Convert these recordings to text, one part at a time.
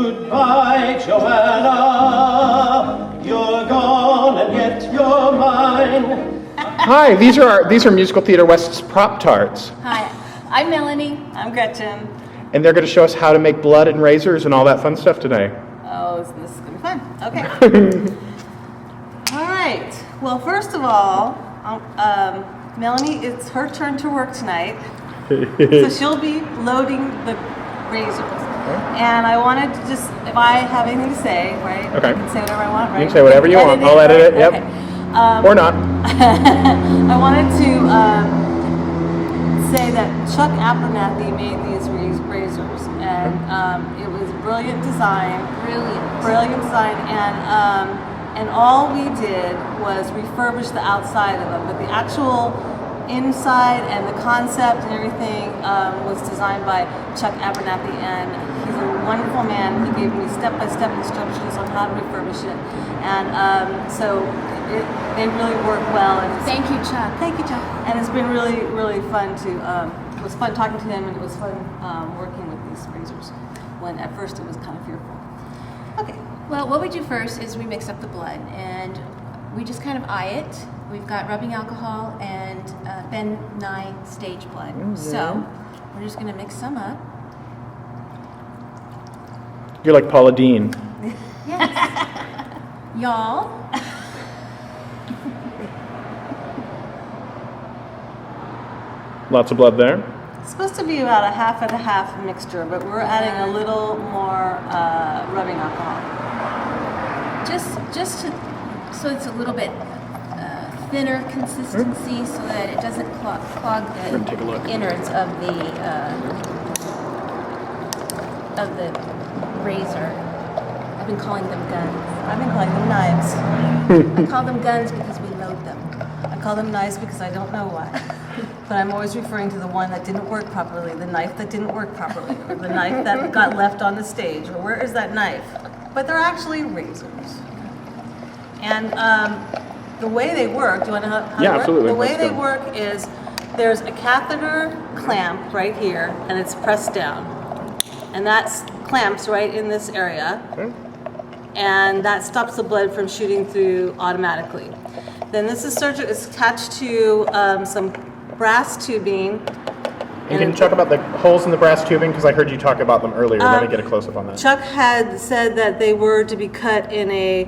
Goodbye, Joanna. You're gone and yet you're mine. Hi, these are Musical Theater West's prop tarts. Hi, I'm Melanie. I'm Gretchen. And they're going to show us how to make blood and razors and all that fun stuff today. Oh, this is going to be fun. Okay. All right. Well, first of all, Melanie, it's her turn to work tonight. So she'll be loading the razors. And I wanted to just, if I have anything to say, right? Okay. I can say whatever I want, right? You can say whatever you want. I'll edit it, yep. Okay. Or not. I wanted to say that Chuck Abernathy made these razors, and it was brilliant design. Brilliant design, and all we did was refurbish the outside of them, but the actual inside and the concept and everything was designed by Chuck Abernathy, and he's a wonderful man. He gave me step-by-step instructions on how to refurbish it, and so they really work well. And Thank you, Chuck. Thank you, Chuck. And it's been really, really fun to. It was fun talking to him, and it was fun working with these razors. When at first it was kind of fearful. Okay. Well, what we do first is we mix up the blood, and we just kind of eye it. We've got rubbing alcohol and Ben 9 stage blood. Mm-hmm. So we're just going to mix some up. You're like Paula Deen. Yes. Y'all. Lots of blood there. It's supposed to be about a half and a half mixture, but we're adding a little more rubbing alcohol. Just so it's a little bit thinner consistency, so that it doesn't clog the innards of the razor. I've been calling them guns. I've been calling them knives. I call them guns because we load them. I call them knives because I don't know why. But I'm always referring to the one that didn't work properly, the knife that didn't work properly, or the knife that got left on the stage, or where is that knife? But they're actually razors. And the way they work, do you want to know how they work? Absolutely. The way they work is there's a catheter clamp right here, and it's pressed down. And that clamps right in this area. Okay. And that stops the blood from shooting through automatically. Then this is it's attached to some brass tubing. And can you talk about the holes in the brass tubing? Because I heard you talk about them earlier. Let me get a close-up on that. Chuck had said that they were to be cut in an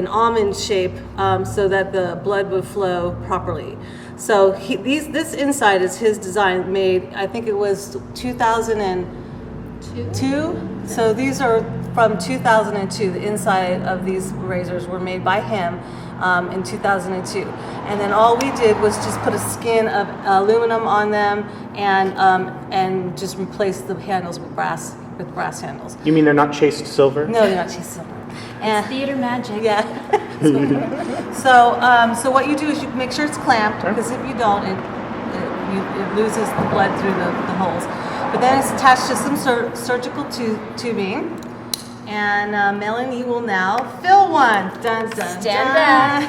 almond shape so that the blood would flow properly. So this inside is his design, made, I think it was 2002. So these are from 2002. The inside of these razors were made by him in 2002. And then all we did was just put a skin of aluminum on them and just replace the handles with brass handles. You mean they're not chased silver? No, they're not chased silver. It's theater magic. Yeah. So what you do is you make sure it's clamped, because if you don't, it loses the blood through the holes. But then it's attached to some surgical tubing. And Melanie will now fill one. Dun, dun, Stand dun. back.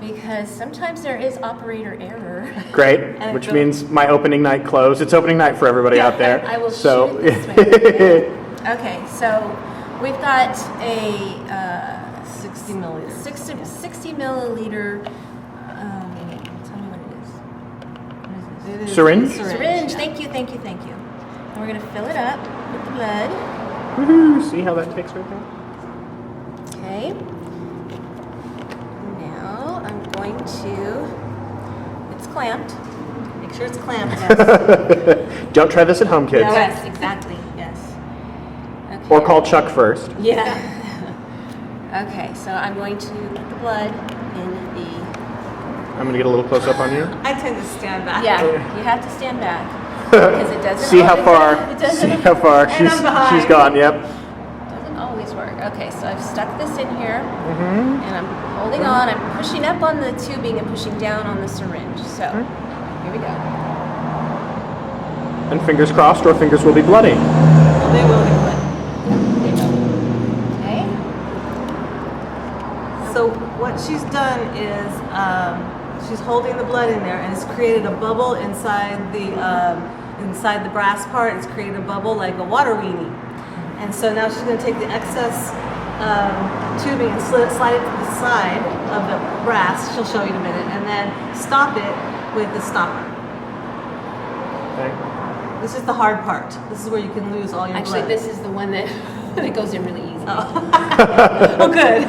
Because sometimes there is operator error. Great, which means my opening night closed. It's opening night for everybody out there. I will shoot it this way. Okay, so we've got a 60 milliliter. 60 milliliter. Tell me what it is. Syringe? Syringe. Thank you. And we're going to fill it up with the blood. Woohoo! See how that takes right there? Okay. Now I'm going to. It's clamped. Make sure it's clamped. Yes. Don't try this at home, kids. Yes, exactly. Yes. Okay. Or call Chuck first. Yeah. Okay, so I'm going to put the blood in the. I'm going to get a little close up on you. I tend to stand back. Yeah, you have to stand back because it doesn't. See how far? See how far she's gone. Yep. Doesn't always work. Okay, so I've stuck this in here, and I'm holding on. I'm pushing up on the tubing and pushing down on the syringe. So here we go. And fingers crossed, or fingers will be bloody. Well, they will be bloody. Okay. So what she's done is she's holding the blood in there, and it's created a bubble inside the brass part. It's created a bubble like a water weenie. And so now she's going to take the excess tubing and slide it to the side of the brass. She'll show you in a minute, and then stop it with the stopper. Okay. This is the hard part. This is where you can lose all your Actually, blood. this is the one that that goes in really easy. Oh, good.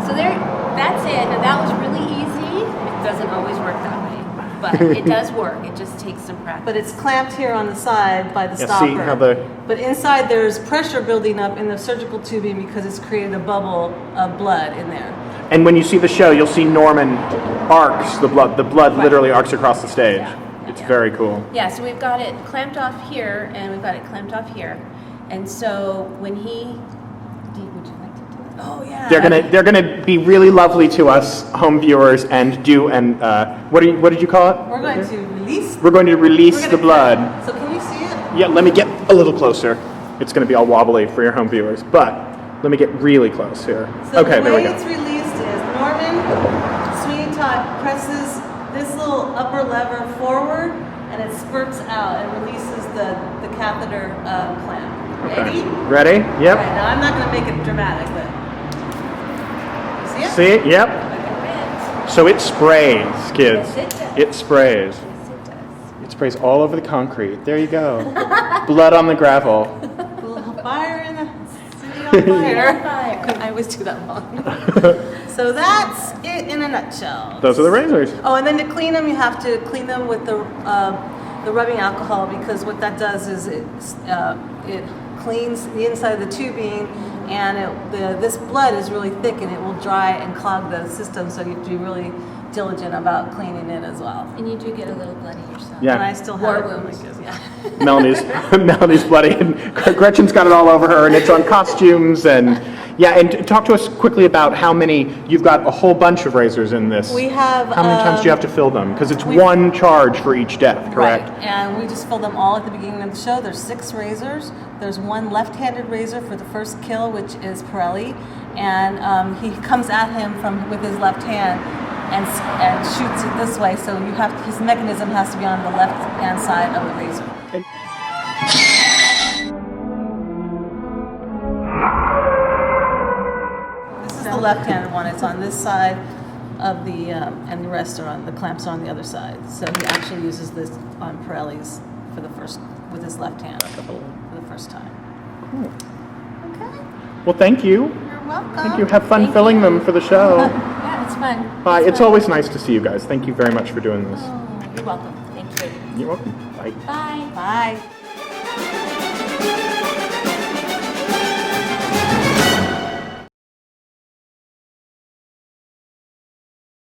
So there, that's it. Now that was really easy. It doesn't always work that way, but it does work. It just takes some practice. But it's clamped here on the side by the Yeah, stopper. see how the- But inside there's pressure building up in the surgical tubing because it's created a bubble of blood in there. And when you see the show, you'll see Norman arcs the blood. The blood Right. literally arcs across the stage. Yeah. It's Yeah. very cool. Yeah, so we've got it clamped off here, and we've got it clamped off here. And so when he, would you like to do it? Oh yeah. They're gonna be really lovely to us home viewers and do what did you call it? We're going to release. We're going to release we're the gonna blood. cut. So can you see it? Yeah, let me get a little closer. It's going to be all wobbly for your home viewers, but let me get really close here. So Okay, the there we way go. it's released is Norman, Sweeney Todd presses this little upper lever forward, and it spurts out and releases the catheter clamp. Ready? Ready? Yep. All right, now I'm not going to make it dramatic, but you see it? See it? Yep. So it sprays, kids. Yes, it does. It sprays. Yes, it does. It sprays all over the concrete. There you go. Blood on the gravel. A little fire in the city on fire. I always do that wrong. So that's it in a nutshell. Those are the razors. Oh, and then to clean them, you have to clean them with the rubbing alcohol, because what that does is it cleans the inside of the tubing, and this blood is really thick and it will dry and clog the system, so you have to be really diligent about cleaning it as well. And you do get a little bloody yourself. Yeah. And I still War have it. wounds. Yeah. Melody's bloody, and Gretchen's got it all over her, and it's on costumes, and yeah. And talk to us quickly about how many. You've got a whole bunch of razors in this. We have. How many times do you have to fill them? Because it's we've- one charge for each death, correct? Right, and we just fill them all at the beginning of the show. There's 6 razors. There's one left-handed razor for the first kill, which is Pirelli, and he comes at him with his left hand and shoots it this way. So his mechanism has to be on the left-hand side of the razor. This is the left-handed one. It's on this side of the, and the rest are on, the clamps are on the other side. So he actually uses this on Pirelli's with his left hand for the first time. Okay. Well, thank you. You're welcome. Thank you. Have fun Thank filling you. them for the show. Yeah, it's fun. Bye. It's fun. always nice to see you guys. Thank you very much for doing this. Oh, you're welcome. Thank you. You're welcome. Bye. Bye. Bye.